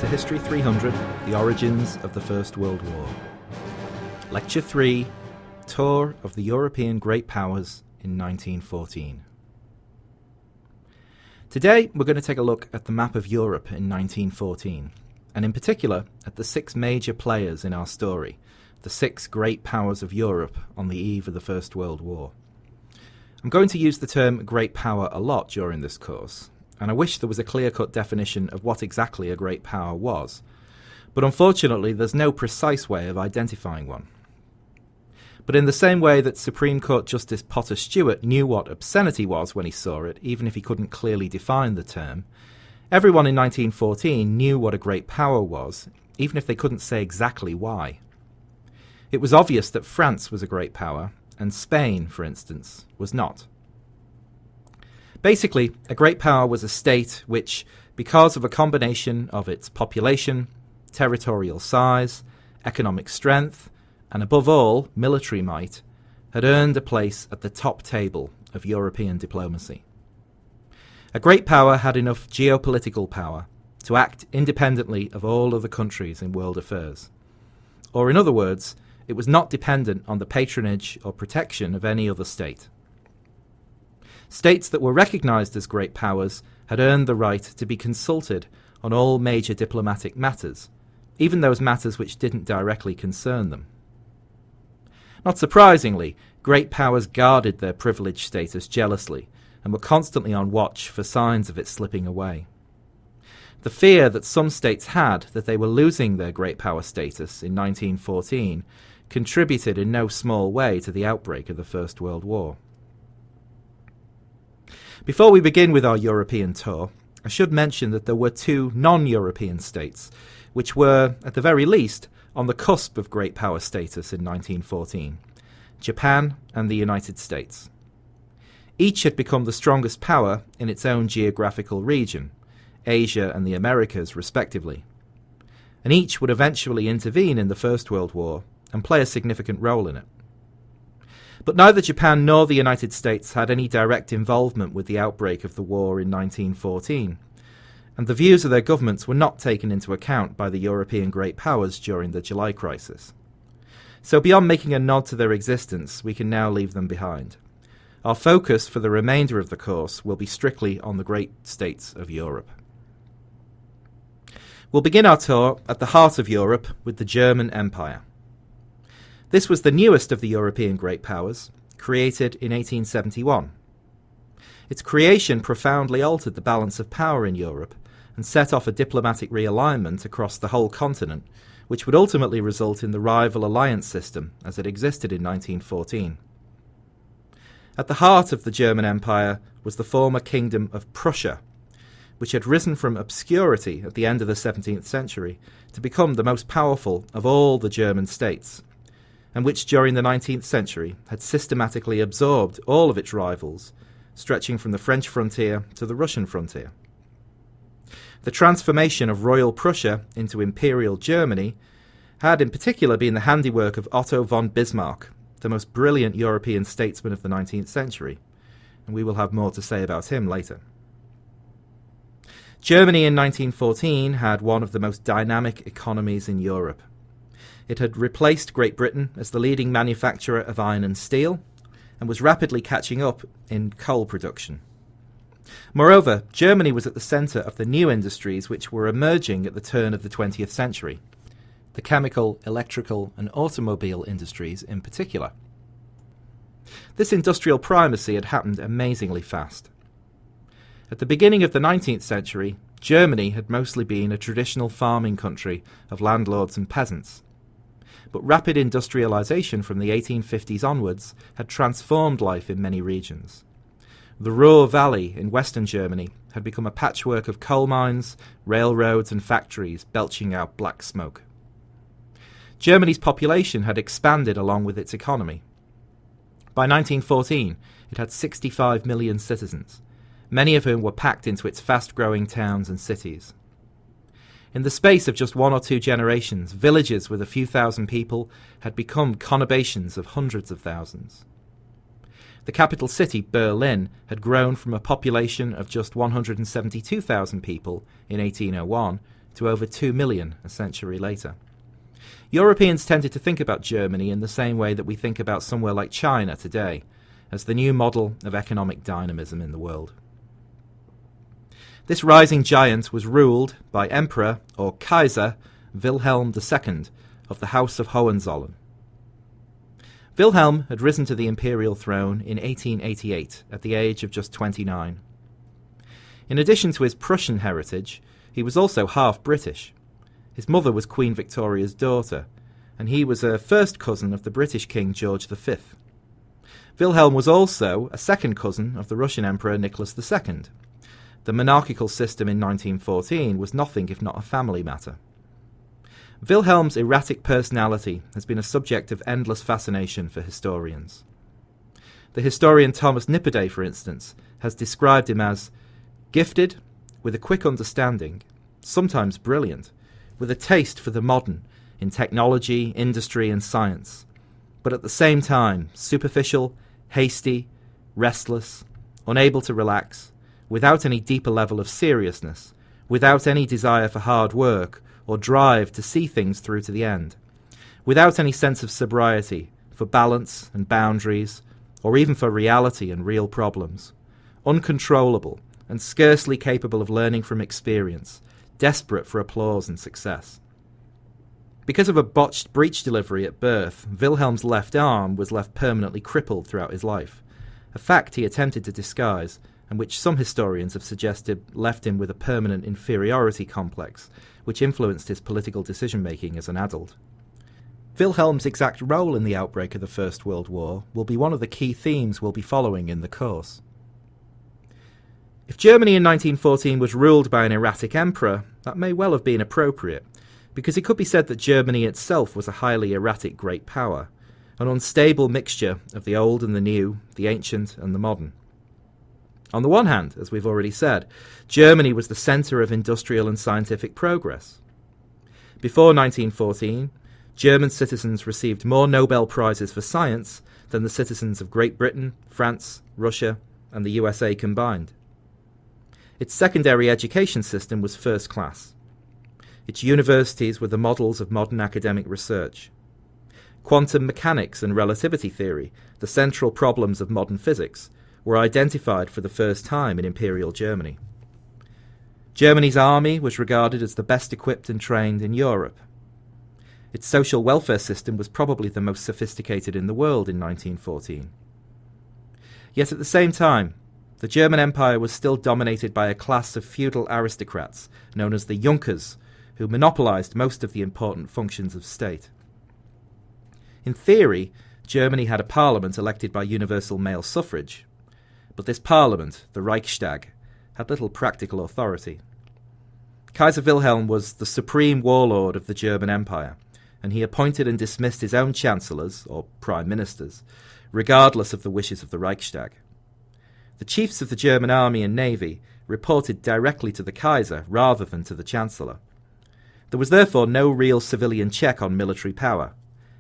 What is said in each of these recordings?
to History 300, The Origins of the First World War. Lecture 3, Tour of the European Great Powers in 1914. Today we're going to take a look at the map of Europe in 1914, and in particular at the 6 major players in our story, the 6 great powers of Europe on the eve of the First World War. I'm going to use the term great power a lot during this course, and I wish there was a clear-cut definition of what exactly a great power was, but unfortunately there's no precise way of identifying one. But in the same way that Supreme Court Justice Potter Stewart knew what obscenity was when he saw it, even if he couldn't clearly define the term, everyone in 1914 knew what a great power was, even if they couldn't say exactly why. It was obvious that France was a great power, and Spain, for instance, was not. Basically, a great power was a state which, because of a combination of its population, territorial size, economic strength, and above all, military might, had earned a place at the top table of European diplomacy. A great power had enough geopolitical power to act independently of all other countries in world affairs. Or in other words, it was not dependent on the patronage or protection of any other state. States that were recognized as great powers had earned the right to be consulted on all major diplomatic matters, even those matters which didn't directly concern them. Not surprisingly, great powers guarded their privileged status jealously and were constantly on watch for signs of it slipping away. The fear that some states had that they were losing their great power status in 1914 contributed in no small way to the outbreak of the First World War. Before we begin with our European tour, I should mention that there were 2 non-European states, which were, at the very least, on the cusp of great power status in 1914, Japan and the United States. Each had become the strongest power in its own geographical region, Asia and the Americas respectively, and each would eventually intervene in the First World War and play a significant role in it. But neither Japan nor the United States had any direct involvement with the outbreak of the war in 1914, and the views of their governments were not taken into account by the European great powers during the July crisis. So beyond making a nod to their existence, we can now leave them behind. Our focus for the remainder of the course will be strictly on the great states of Europe. We'll begin our tour at the heart of Europe with the German Empire. This was the newest of the European great powers, created in 1871. Its creation profoundly altered the balance of power in Europe and set off a diplomatic realignment across the whole continent, which would ultimately result in the rival alliance system as it existed in 1914. At the heart of the German Empire was the former Kingdom of Prussia, which had risen from obscurity at the end of the 17th century to become the most powerful of all the German states, and which during the 19th century had systematically absorbed all of its rivals, stretching from the French frontier to the Russian frontier. The transformation of Royal Prussia into Imperial Germany had in particular been the handiwork of Otto von Bismarck, the most brilliant European statesman of the 19th century, and we will have more to say about him later. Germany in 1914 had one of the most dynamic economies in Europe. It had replaced Great Britain as the leading manufacturer of iron and steel, and was rapidly catching up in coal production. Moreover, Germany was at the centre of the new industries which were emerging at the turn of the 20th century, the chemical, electrical and automobile industries in particular. This industrial primacy had happened amazingly fast. At the beginning of the 19th century, Germany had mostly been a traditional farming country of landlords and peasants. But rapid industrialisation from the 1850s onwards had transformed life in many regions. The Ruhr Valley in western Germany had become a patchwork of coal mines, railroads and factories belching out black smoke. Germany's population had expanded along with its economy. By 1914, it had 65 million citizens, many of whom were packed into its fast-growing towns and cities. In the space of just 1 or 2 generations, villages with a few thousand people had become conurbations of hundreds of thousands. The capital city, Berlin, had grown from a population of just 172,000 people in 1801 to over 2 million a century later. Europeans tended to think about Germany in the same way that we think about somewhere like China today, as the new model of economic dynamism in the world. This rising giant was ruled by Emperor, or Kaiser, Wilhelm II of the House of Hohenzollern. Wilhelm had risen to the imperial throne in 1888 at the age of just 29. In addition to his Prussian heritage, he was also half British. His mother was Queen Victoria's daughter, and he was a first cousin of the British King George V. Wilhelm was also a second cousin of the Russian Emperor Nicholas II. The monarchical system in 1914 was nothing if not a family matter. Wilhelm's erratic personality has been a subject of endless fascination for historians. The historian Thomas Nipperdey, for instance, has described him as gifted, with a quick understanding, sometimes brilliant, with a taste for the modern in technology, industry and science, but at the same time superficial, hasty, restless, unable to relax, without any deeper level of seriousness, without any desire for hard work or drive to see things through to the end, without any sense of sobriety, for balance and boundaries, or even for reality and real problems, uncontrollable and scarcely capable of learning from experience, desperate for applause and success. Because of a botched breech delivery at birth, Wilhelm's left arm was left permanently crippled throughout his life, a fact he attempted to disguise, and which some historians have suggested left him with a permanent inferiority complex, which influenced his political decision-making as an adult. Wilhelm's exact role in the outbreak of the First World War will be one of the key themes we'll be following in the course. If Germany in 1914 was ruled by an erratic emperor, that may well have been appropriate, because it could be said that Germany itself was a highly erratic great power, an unstable mixture of the old and the new, the ancient and the modern. On the one hand, as we've already said, Germany was the centre of industrial and scientific progress. Before 1914, German citizens received more Nobel Prizes for science than the citizens of Great Britain, France, Russia and the USA combined. Its secondary education system was first class. Its universities were the models of modern academic research. Quantum mechanics and relativity theory, the central problems of modern physics, were identified for the first time in Imperial Germany. Germany's army was regarded as the best equipped and trained in Europe. Its social welfare system was probably the most sophisticated in the world in 1914. Yet at the same time, the German Empire was still dominated by a class of feudal aristocrats known as the Junkers, who monopolized most of the important functions of state. In theory, Germany had a parliament elected by universal male suffrage, but this parliament, the Reichstag, had little practical authority. Kaiser Wilhelm was the supreme warlord of the German Empire, and he appointed and dismissed his own chancellors, or prime ministers, regardless of the wishes of the Reichstag. The chiefs of the German army and navy reported directly to the Kaiser rather than to the chancellor. There was therefore no real civilian check on military power,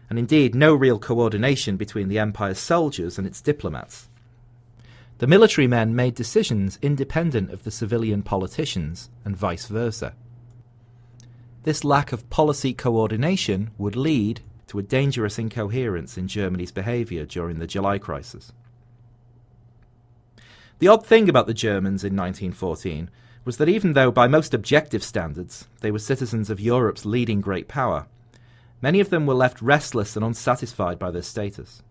and indeed no real coordination between the empire's soldiers and its diplomats. The military men made decisions independent of the civilian politicians, and vice versa. This lack of policy coordination would lead to a dangerous incoherence in Germany's behaviour during the July crisis. The odd thing about the Germans in 1914 was that even though by most objective standards they were citizens of Europe's leading great power, many of them were left restless and unsatisfied by their status.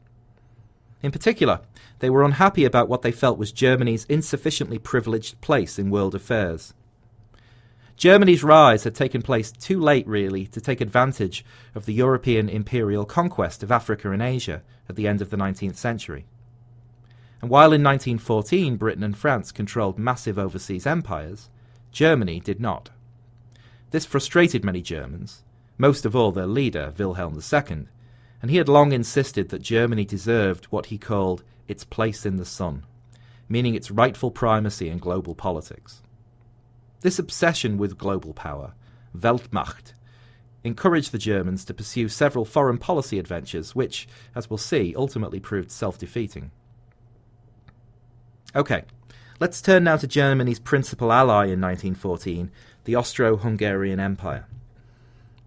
In particular, they were unhappy about what they felt was Germany's insufficiently privileged place in world affairs. Germany's rise had taken place too late, really, to take advantage of the European imperial conquest of Africa and Asia at the end of the 19th century. And while in 1914 Britain and France controlled massive overseas empires, Germany did not. This frustrated many Germans, most of all their leader, Wilhelm II, and he had long insisted that Germany deserved what he called its place in the sun, meaning its rightful primacy in global politics. This obsession with global power, Weltmacht, encouraged the Germans to pursue several foreign policy adventures which, as we'll see, ultimately proved self-defeating. Okay, let's turn now to Germany's principal ally in 1914, the Austro-Hungarian Empire.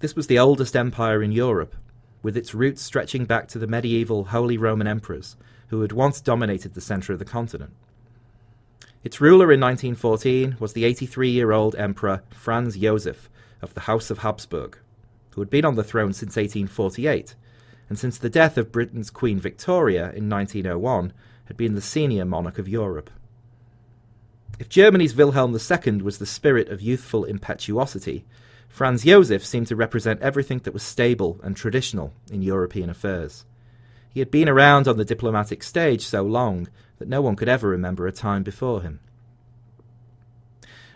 This was the oldest empire in Europe, with its roots stretching back to the medieval Holy Roman emperors who had once dominated the centre of the continent. Its ruler in 1914 was the 83-year-old Emperor Franz Joseph of the House of Habsburg, who had been on the throne since 1848, and since the death of Britain's Queen Victoria in 1901 had been the senior monarch of Europe. If Germany's Wilhelm II was the spirit of youthful impetuosity, Franz Joseph seemed to represent everything that was stable and traditional in European affairs. He had been around on the diplomatic stage so long that no one could ever remember a time before him.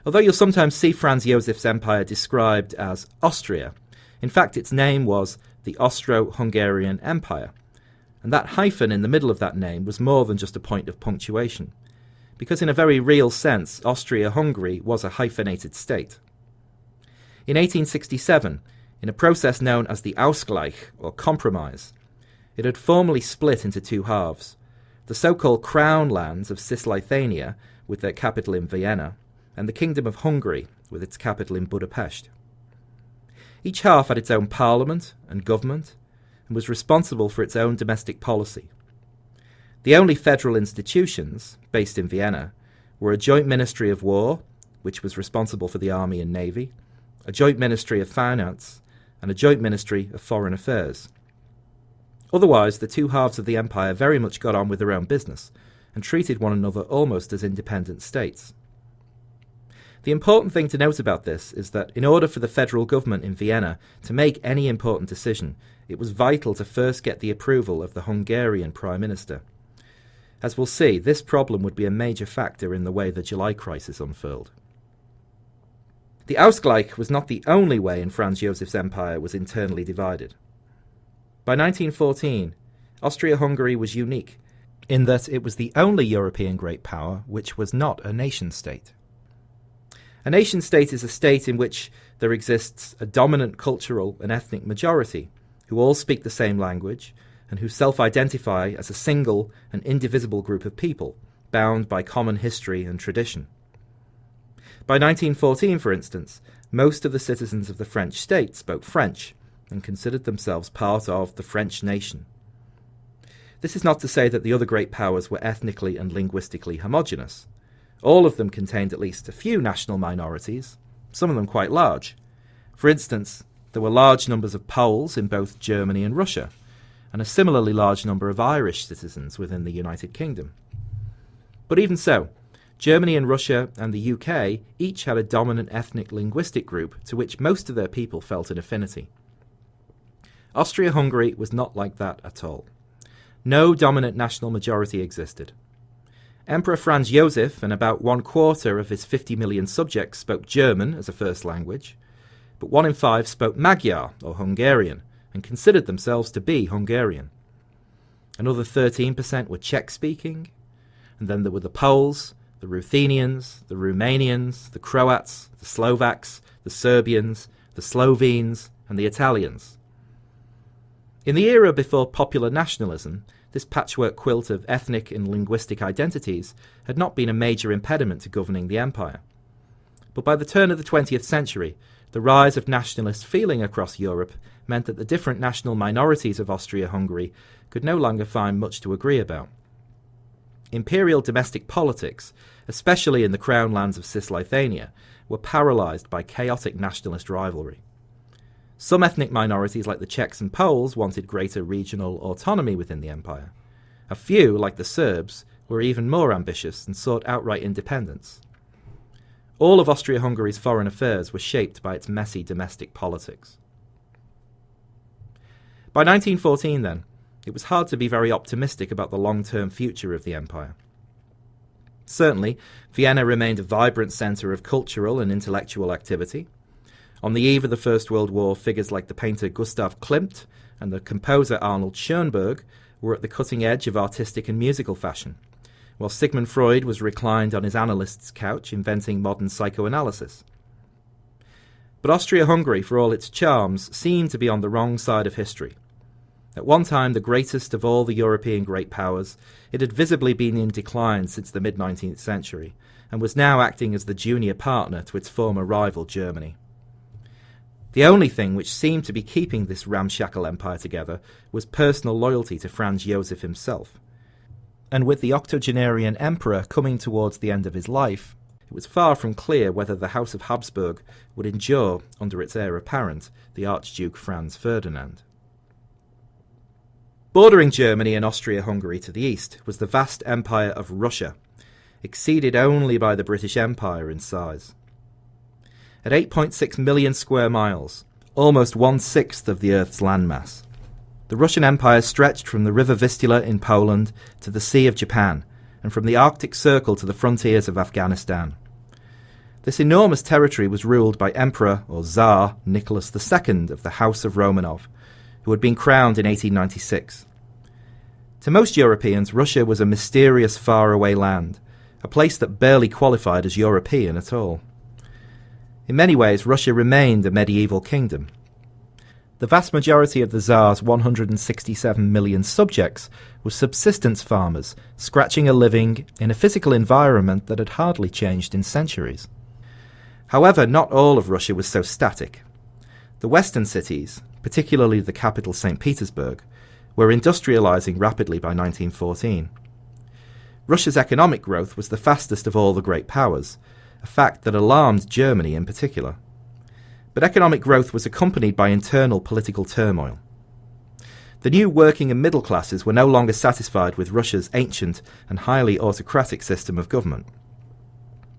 Although you'll sometimes see Franz Joseph's empire described as Austria, in fact its name was the Austro-Hungarian Empire, and that hyphen in the middle of that name was more than just a point of punctuation, because in a very real sense Austria-Hungary was a hyphenated state. In 1867, in a process known as the Ausgleich, or compromise, it had formally split into two halves, the so-called Crown lands of Cisleithania, with their capital in Vienna, and the Kingdom of Hungary, with its capital in Budapest. Each half had its own parliament and government, and was responsible for its own domestic policy. The only federal institutions, based in Vienna, were a joint ministry of war, which was responsible for the army and navy, a joint ministry of finance, and a joint ministry of foreign affairs. Otherwise, the two halves of the empire very much got on with their own business, and treated one another almost as independent states. The important thing to note about this is that in order for the federal government in Vienna to make any important decision, it was vital to first get the approval of the Hungarian Prime Minister. As we'll see, this problem would be a major factor in the way the July crisis unfurled. The Ausgleich was not the only way in Franz Josef's empire was internally divided. By 1914, Austria-Hungary was unique in that it was the only European great power which was not a nation-state. A nation-state is a state in which there exists a dominant cultural and ethnic majority who all speak the same language and who self-identify as a single and indivisible group of people, bound by common history and tradition. By 1914, for instance, most of the citizens of the French state spoke French and considered themselves part of the French nation. This is not to say that the other great powers were ethnically and linguistically homogeneous. All of them contained at least a few national minorities, some of them quite large. For instance, there were large numbers of Poles in both Germany and Russia, and a similarly large number of Irish citizens within the United Kingdom. But even so, Germany and Russia and the UK each had a dominant ethnic linguistic group to which most of their people felt an affinity. Austria-Hungary was not like that at all. No dominant national majority existed. Emperor Franz Joseph and about 1/4 of his 50 million subjects spoke German as a first language, but 1 in 5 spoke Magyar or Hungarian and considered themselves to be Hungarian. Another 13% were Czech-speaking, and then there were the Poles, the Ruthenians, the Romanians, the Croats, the Slovaks, the Serbians, the Slovenes, and the Italians. In the era before popular nationalism, this patchwork quilt of ethnic and linguistic identities had not been a major impediment to governing the empire. But by the turn of the 20th century, the rise of nationalist feeling across Europe meant that the different national minorities of Austria-Hungary could no longer find much to agree about. Imperial domestic politics, especially in the crown lands of Cisleithania, were paralysed by chaotic nationalist rivalry. Some ethnic minorities like the Czechs and Poles wanted greater regional autonomy within the empire. A few, like the Serbs, were even more ambitious and sought outright independence. All of Austria-Hungary's foreign affairs were shaped by its messy domestic politics. By 1914, then, it was hard to be very optimistic about the long-term future of the empire. Certainly, Vienna remained a vibrant centre of cultural and intellectual activity. On the eve of the First World War, figures like the painter Gustav Klimt and the composer Arnold Schoenberg were at the cutting edge of artistic and musical fashion, while Sigmund Freud was reclined on his analyst's couch inventing modern psychoanalysis. But Austria-Hungary, for all its charms, seemed to be on the wrong side of history. At one time the greatest of all the European great powers, it had visibly been in decline since the mid-19th century, and was now acting as the junior partner to its former rival Germany. The only thing which seemed to be keeping this ramshackle empire together was personal loyalty to Franz Joseph himself. And with the octogenarian emperor coming towards the end of his life, it was far from clear whether the House of Habsburg would endure under its heir apparent, the Archduke Franz Ferdinand. Bordering Germany and Austria-Hungary to the east was the vast empire of Russia, exceeded only by the British Empire in size. At 8.6 million square miles, almost 1/6 of the Earth's landmass, the Russian Empire stretched from the River Vistula in Poland to the Sea of Japan, and from the Arctic Circle to the frontiers of Afghanistan. This enormous territory was ruled by Emperor or Tsar Nicholas II of the House of Romanov, who had been crowned in 1896. To most Europeans, Russia was a mysterious faraway land, a place that barely qualified as European at all. In many ways, Russia remained a medieval kingdom. The vast majority of the Tsar's 167 million subjects were subsistence farmers, scratching a living in a physical environment that had hardly changed in centuries. However, not all of Russia was so static. The western cities, particularly the capital St. Petersburg, were industrializing rapidly by 1914. Russia's economic growth was the fastest of all the great powers, a fact that alarmed Germany in particular. But economic growth was accompanied by internal political turmoil. The new working and middle classes were no longer satisfied with Russia's ancient and highly autocratic system of government.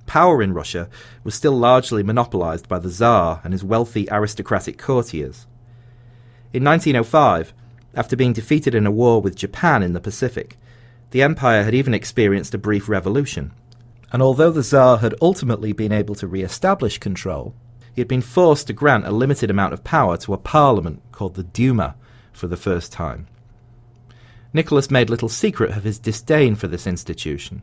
Power in Russia was still largely monopolized by the Tsar and his wealthy aristocratic courtiers. In 1905, after being defeated in a war with Japan in the Pacific, the empire had even experienced a brief revolution. And although the Tsar had ultimately been able to re-establish control, he had been forced to grant a limited amount of power to a parliament called the Duma for the first time. Nicholas made little secret of his disdain for this institution,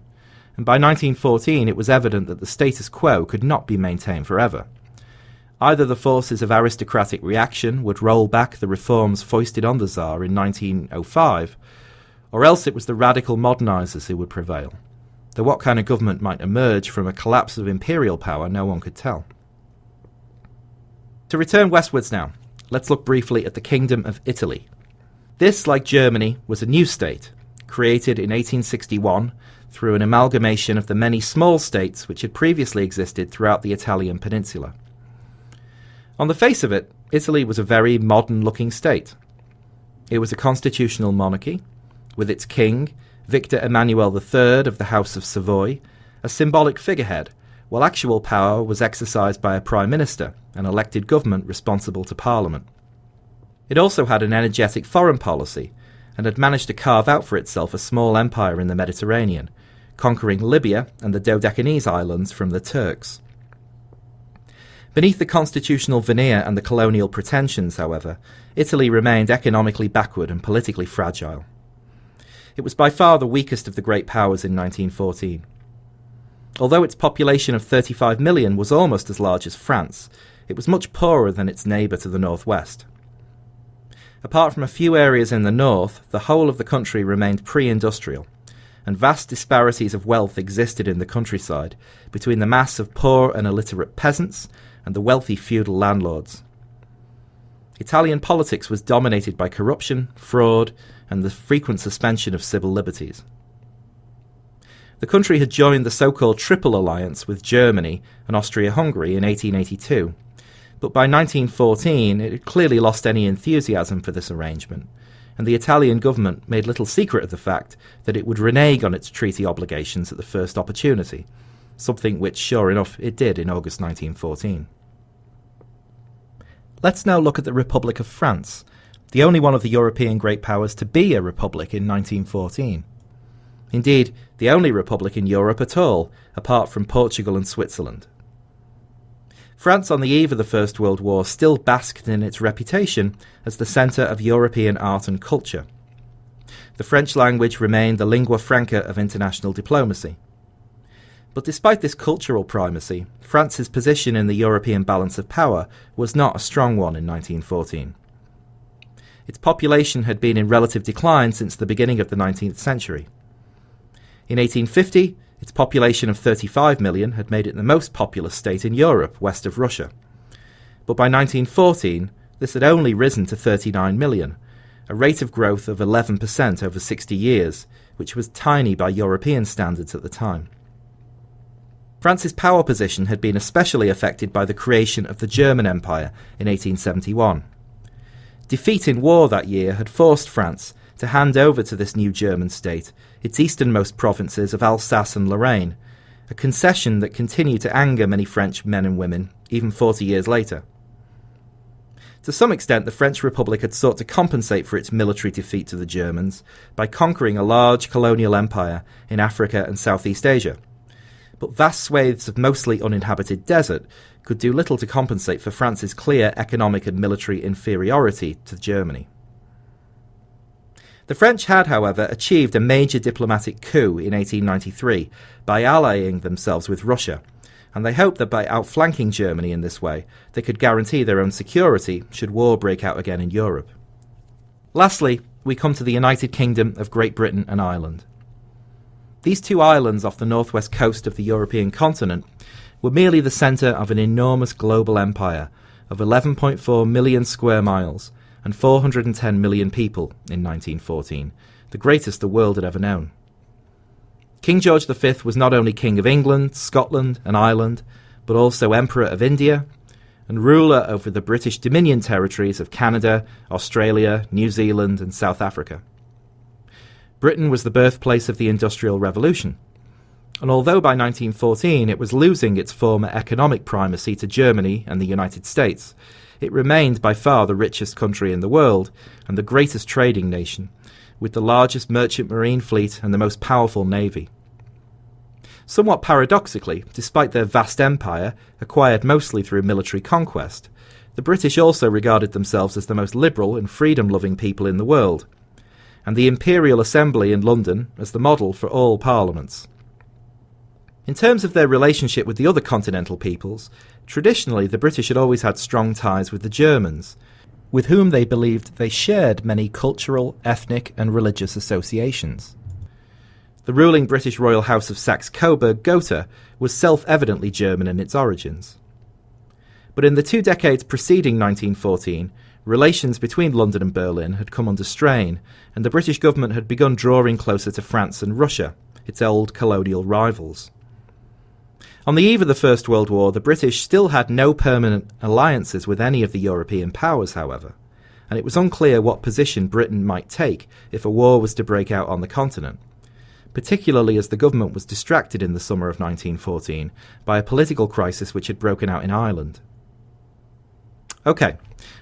and by 1914 it was evident that the status quo could not be maintained forever. Either the forces of aristocratic reaction would roll back the reforms foisted on the Tsar in 1905, or else it was the radical modernizers who would prevail. Though what kind of government might emerge from a collapse of imperial power, no one could tell. To return westwards now, let's look briefly at the Kingdom of Italy. This, like Germany, was a new state, created in 1861 through an amalgamation of the many small states which had previously existed throughout the Italian peninsula. On the face of it, Italy was a very modern-looking state. It was a constitutional monarchy, with its king, Victor Emmanuel III of the House of Savoy, a symbolic figurehead, while actual power was exercised by a prime minister, an elected government responsible to parliament. It also had an energetic foreign policy, and had managed to carve out for itself a small empire in the Mediterranean, conquering Libya and the Dodecanese Islands from the Turks. Beneath the constitutional veneer and the colonial pretensions, however, Italy remained economically backward and politically fragile. It was by far the weakest of the great powers in 1914. Although its population of 35 million was almost as large as France, it was much poorer than its neighbour to the northwest. Apart from a few areas in the north, the whole of the country remained pre-industrial, and vast disparities of wealth existed in the countryside between the mass of poor and illiterate peasants and the wealthy feudal landlords. Italian politics was dominated by corruption, fraud, and the frequent suspension of civil liberties. The country had joined the so-called Triple Alliance with Germany and Austria-Hungary in 1882, but by 1914 it had clearly lost any enthusiasm for this arrangement, and the Italian government made little secret of the fact that it would renege on its treaty obligations at the first opportunity, something which, sure enough, it did in August 1914. Let's now look at the Republic of France, the only one of the European great powers to be a republic in 1914. Indeed, the only republic in Europe at all, apart from Portugal and Switzerland. France on the eve of the First World War still basked in its reputation as the centre of European art and culture. The French language remained the lingua franca of international diplomacy. But despite this cultural primacy, France's position in the European balance of power was not a strong one in 1914. Its population had been in relative decline since the beginning of the 19th century. In 1850, its population of 35 million had made it the most populous state in Europe, west of Russia. But by 1914, this had only risen to 39 million, a rate of growth of 11% over 60 years, which was tiny by European standards at the time. France's power position had been especially affected by the creation of the German Empire in 1871. Defeat in war that year had forced France to hand over to this new German state its easternmost provinces of Alsace and Lorraine, a concession that continued to anger many French men and women, even 40 years later. To some extent, the French Republic had sought to compensate for its military defeat to the Germans by conquering a large colonial empire in Africa and Southeast Asia. But vast swathes of mostly uninhabited desert could do little to compensate for France's clear economic and military inferiority to Germany. The French had, however, achieved a major diplomatic coup in 1893 by allying themselves with Russia, and they hoped that by outflanking Germany in this way, they could guarantee their own security should war break out again in Europe. Lastly, we come to the United Kingdom of Great Britain and Ireland. These two islands off the northwest coast of the European continent were merely the centre of an enormous global empire of 11.4 million square miles and 410 million people in 1914, the greatest the world had ever known. King George V was not only King of England, Scotland and Ireland, but also Emperor of India and ruler over the British Dominion territories of Canada, Australia, New Zealand and South Africa. Britain was the birthplace of the Industrial Revolution, and although by 1914 it was losing its former economic primacy to Germany and the United States, it remained by far the richest country in the world and the greatest trading nation, with the largest merchant marine fleet and the most powerful navy. Somewhat paradoxically, despite their vast empire, acquired mostly through military conquest, the British also regarded themselves as the most liberal and freedom-loving people in the world, and the Imperial Assembly in London as the model for all parliaments. In terms of their relationship with the other continental peoples, traditionally the British had always had strong ties with the Germans, with whom they believed they shared many cultural, ethnic and religious associations. The ruling British royal house of Saxe-Coburg-Gotha was self-evidently German in its origins. But in the 2 decades preceding 1914, relations between London and Berlin had come under strain, and the British government had begun drawing closer to France and Russia, its old colonial rivals. On the eve of the First World War, the British still had no permanent alliances with any of the European powers, however, and it was unclear what position Britain might take if a war was to break out on the continent, particularly as the government was distracted in the summer of 1914 by a political crisis which had broken out in Ireland. Okay,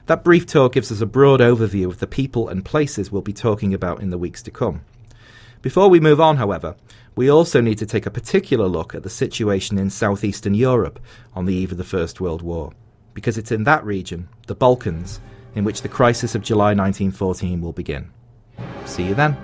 that brief tour gives us a broad overview of the people and places we'll be talking about in the weeks to come. Before we move on, however, we also need to take a particular look at the situation in southeastern Europe on the eve of the First World War, because it's in that region, the Balkans, in which the crisis of July 1914 will begin. See you then.